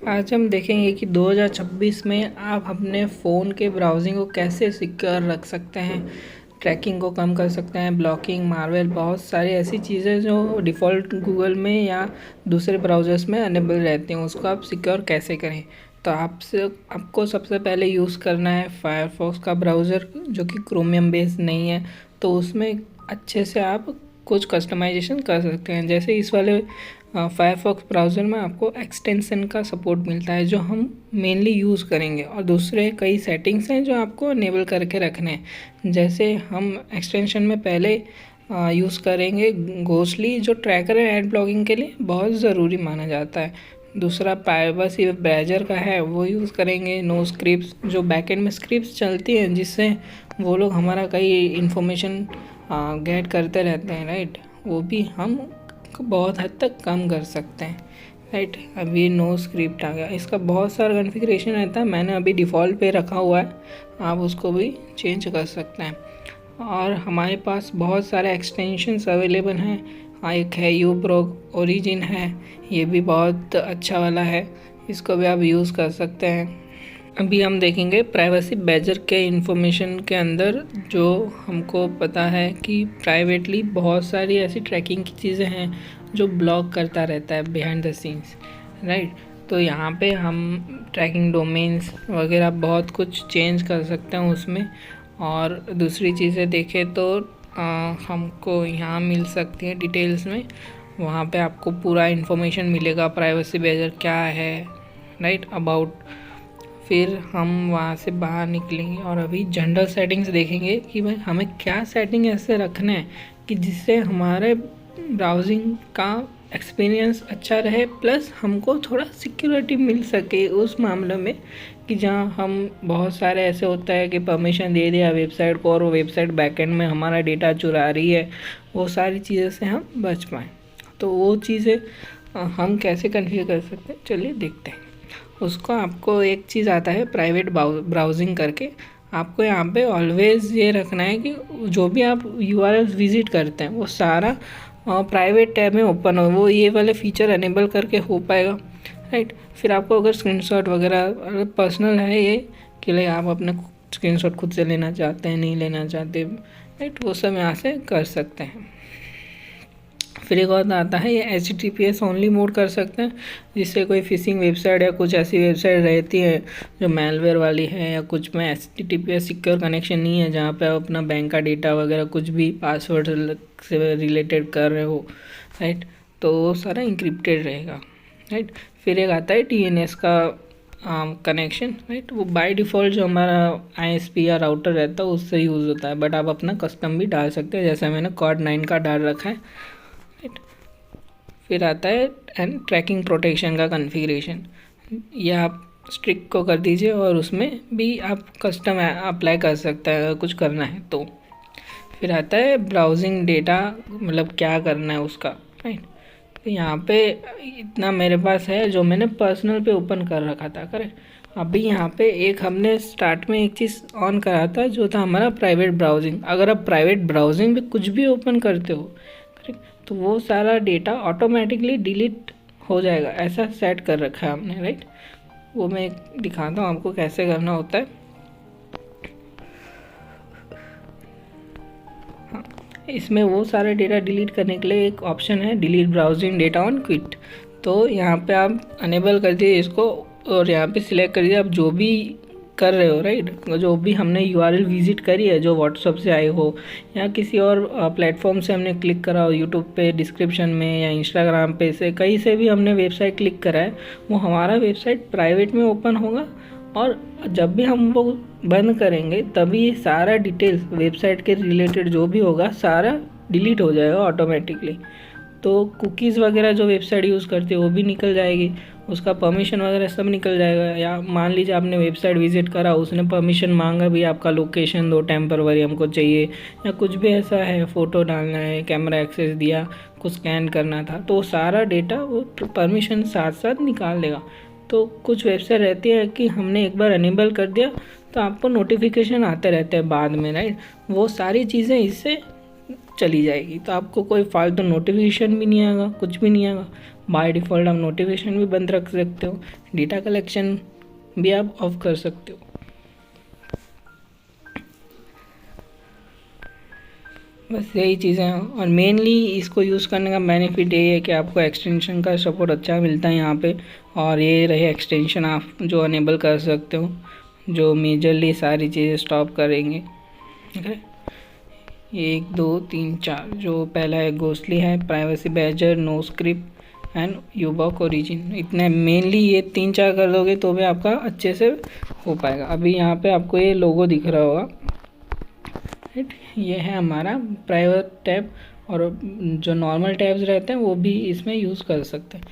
आज हम देखेंगे कि 2026 में आप अपने फ़ोन के ब्राउज़िंग को कैसे सिक्योर रख सकते हैं, ट्रैकिंग को कम कर सकते हैं, ब्लॉकिंग, मार्वेल, बहुत सारी ऐसी चीज़ें जो डिफ़ॉल्ट गूगल में या दूसरे ब्राउज़र्स में अनेबल रहती हैं, उसको आप सिक्योर कैसे करें। तो आपको सबसे पहले यूज़ करना है फायरफॉक्स का ब्राउज़र, जो कि क्रोमियम बेस्ड नहीं है। तो उसमें अच्छे से आप कुछ कस्टमाइजेशन कर सकते हैं। जैसे इस वाले फायरफॉक्स ब्राउज़र में आपको एक्सटेंशन का सपोर्ट मिलता है, जो हम मेनली यूज़ करेंगे, और दूसरे कई सेटिंग्स हैं जो आपको इनेबल करके रखने हैं। जैसे हम एक्सटेंशन में पहले यूज़ करेंगे घोस्टली, जो ट्रैकर एंड एड ब्लॉगिंग के लिए बहुत ज़रूरी माना जाता है। दूसरा प्राइवेसी ब्राउज़र का है, वो यूज़ करेंगे। नो स्क्रिप्ट्स, जो बैकएंड में स्क्रिप्ट्स चलती हैं जिससे वो लोग हमारा कई इन्फॉर्मेशन गेट करते रहते हैं, राइट, वो भी हम बहुत हद तक कम कर सकते हैं, राइट। अभी नो स्क्रिप्ट आ गया, इसका बहुत सारा कॉन्फ़िगरेशन रहता है, मैंने अभी डिफ़ॉल्ट पे रखा हुआ है, आप उसको भी चेंज कर सकते हैं। और हमारे पास बहुत सारे एक्सटेंशंस अवेलेबल हैं। एक है यूप्रो ओरिजिन है, ये भी बहुत अच्छा वाला है, इसको भी आप यूज़ कर सकते हैं। अभी हम देखेंगे प्राइवेसी बैजर के इंफॉर्मेशन के अंदर, जो हमको पता है कि प्राइवेटली बहुत सारी ऐसी ट्रैकिंग की चीज़ें हैं जो ब्लॉक करता रहता है बिहाइंड द सीन्स, राइट। तो यहाँ पे हम ट्रैकिंग डोमेन्स वगैरह बहुत कुछ चेंज कर सकते हैं उसमें। और दूसरी चीज़ें देखें तो हमको यहाँ मिल सकती है डिटेल्स में, वहाँ पे आपको पूरा इन्फॉर्मेशन मिलेगा प्राइवेसी बैजर क्या है, राइट, अबाउट। फिर हम वहाँ से बाहर निकलेंगे और अभी जनरल सेटिंग्स देखेंगे कि भाई हमें क्या सेटिंग ऐसे रखना है कि जिससे हमारे ब्राउजिंग का एक्सपीरियंस अच्छा रहे, प्लस हमको थोड़ा सिक्योरिटी मिल सके उस मामले में कि जहाँ हम बहुत सारे ऐसे होता है कि परमिशन दे दिया वेबसाइट को और वो वेबसाइट बैकएंड में हमारा डेटा चुरा रही है, वो सारी चीज़ों से हम बच पाएँ। तो वो चीज़ें हम कैसे कन्फिगर कर सकते हैं, चलिए देखते हैं। उसको आपको एक चीज़ आता है प्राइवेट ब्राउजिंग करके। आपको यहाँ पे ऑलवेज़ ये रखना है कि जो भी आप URLs विज़िट करते हैं वो सारा प्राइवेट टैब में ओपन हो, वो ये वाले फीचर एनेबल करके हो पाएगा, राइट। फिर आपको अगर स्क्रीनशॉट वगैरह पर्सनल है ये कि लाइक आप अपने स्क्रीनशॉट खुद से लेना चाहते हैं, नहीं लेना चाहते, राइट, वो सब यहाँ से कर सकते हैं। फिर एक और आता है, ये HTTPS ओनली मोड कर सकते हैं, जिससे कोई फिशिंग वेबसाइट या कुछ ऐसी वेबसाइट रहती है जो मैलवेयर वाली है या कुछ में HTTPS सिक्योर कनेक्शन नहीं है, जहाँ पे आप अपना बैंक का डेटा वगैरह कुछ भी पासवर्ड से रिलेटेड कर रहे हो, राइट, तो वो सारा इंक्रिप्टेड रहेगा, राइट। फिर एक आता है TNS का कनेक्शन, राइट, वो बाय डिफ़ॉल्ट जो हमारा ISP या राउटर रहता है उससे यूज़ होता है, बट आप अपना कस्टम भी डाल सकते हैं, जैसे मैंने Cord9 का डाल रखा है, राइट। फिर आता है एंड ट्रैकिंग प्रोटेक्शन का कॉन्फ़िगरेशन, ये आप स्ट्रिक्ट को कर दीजिए और उसमें भी आप कस्टम अप्लाई कर सकते हैं अगर कुछ करना है तो। फिर आता है ब्राउजिंग डेटा, मतलब क्या करना है उसका, राइट। तो यहाँ पे इतना मेरे पास है जो मैंने पर्सनल पे ओपन कर रखा था, करेक्ट। अभी यहाँ पे एक हमने स्टार्ट में एक चीज़ ऑन करा था जो था हमारा प्राइवेट ब्राउजिंग। अगर आप प्राइवेट ब्राउजिंग पे कुछ भी ओपन करते हो, करेक्ट, तो वो सारा डेटा ऑटोमेटिकली डिलीट हो जाएगा, ऐसा सेट कर रखा है हमने, राइट। वो मैं दिखाता हूँ आपको कैसे करना होता है। हाँ, इसमें वो सारा डेटा डिलीट करने के लिए एक ऑप्शन है, delete browsing data on quit. तो यहाँ पे आप अनेबल कर दिए इसको और यहाँ पे सिलेक्ट कर दिया आप जो भी कर रहे हो, राइट, जो भी हमने URL विज़िट करी है, जो व्हाट्सअप से आई हो या किसी और प्लेटफॉर्म से हमने क्लिक करा हो, यूट्यूब पे डिस्क्रिप्शन में या इंस्टाग्राम पे से कहीं से भी हमने वेबसाइट क्लिक करा है, वो हमारा वेबसाइट प्राइवेट में ओपन होगा और जब भी हम वो बंद करेंगे तभी ये सारा डिटेल्स वेबसाइट के रिलेटेड जो भी होगा सारा डिलीट हो जाएगा ऑटोमेटिकली। तो कुकीज़ वगैरह जो वेबसाइट यूज़ करती है वो भी निकल जाएगी, उसका परमिशन वगैरह सब निकल जाएगा। या मान लीजिए आपने वेबसाइट विज़िट करा, उसने परमिशन मांगा भी आपका लोकेशन दो टेम्पररी हमको चाहिए, या कुछ भी ऐसा है, फ़ोटो डालना है, कैमरा एक्सेस दिया, कुछ स्कैन करना था, तो सारा डेटा वो परमिशन साथ साथ निकाल देगा। तो कुछ वेबसाइट रहती है कि हमने एक बार अनेबल कर दिया तो आपको नोटिफिकेशन आते रहते हैं बाद में, राइट। वो सारी चीज़ें इससे चली जाएगी, तो आपको कोई फालतू नोटिफिकेशन भी नहीं आएगा, कुछ भी नहीं आएगा। बाय डिफ़ॉल्ट आप नोटिफिकेशन भी बंद रख सकते हो, डेटा कलेक्शन भी आप ऑफ कर सकते हो। बस यही चीज़ें हैं, और मेनली इसको यूज़ करने का बेनिफिट ये है कि आपको एक्सटेंशन का सपोर्ट अच्छा मिलता है यहाँ पे, और ये रहे एक्सटेंशन आप जो अनेबल कर सकते हो, जो मेजरली सारी चीज़ें स्टॉप करेंगे। ठीक है, 1 2 3 4 जो पहला है घोस्टली है, privacy badger, no script and uBlock origin, इतने मेनली ये 3 4 कर दोगे तो भी आपका अच्छे से हो पाएगा। अभी यहाँ पे आपको ये लोगो दिख रहा होगा, राइट, ये है हमारा प्राइवेट टैब, और जो नॉर्मल टैब्स रहते हैं वो भी इसमें यूज़ कर सकते हैं।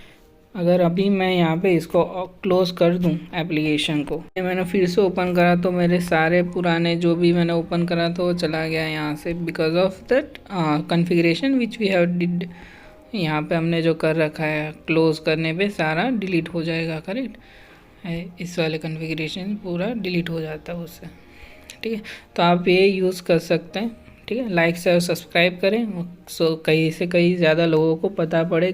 अगर अभी मैं यहाँ पे इसको क्लोज़ कर दूँ एप्लीकेशन को, मैंने फिर से ओपन करा तो मेरे सारे पुराने जो भी मैंने ओपन करा था वो चला गया यहाँ से, because of that configuration which we have did. यहाँ पे हमने जो कर रखा है, क्लोज़ करने पे सारा डिलीट हो जाएगा, करेक्ट। इस वाले कॉन्फ़िगरेशन पूरा डिलीट हो जाता है उससे। ठीक है, तो आप ये यूज़ कर सकते हैं। ठीक है, लाइक शेयर सब्सक्राइब करें, सो कहीं से कहीं ज़्यादा लोगों को पता पड़े।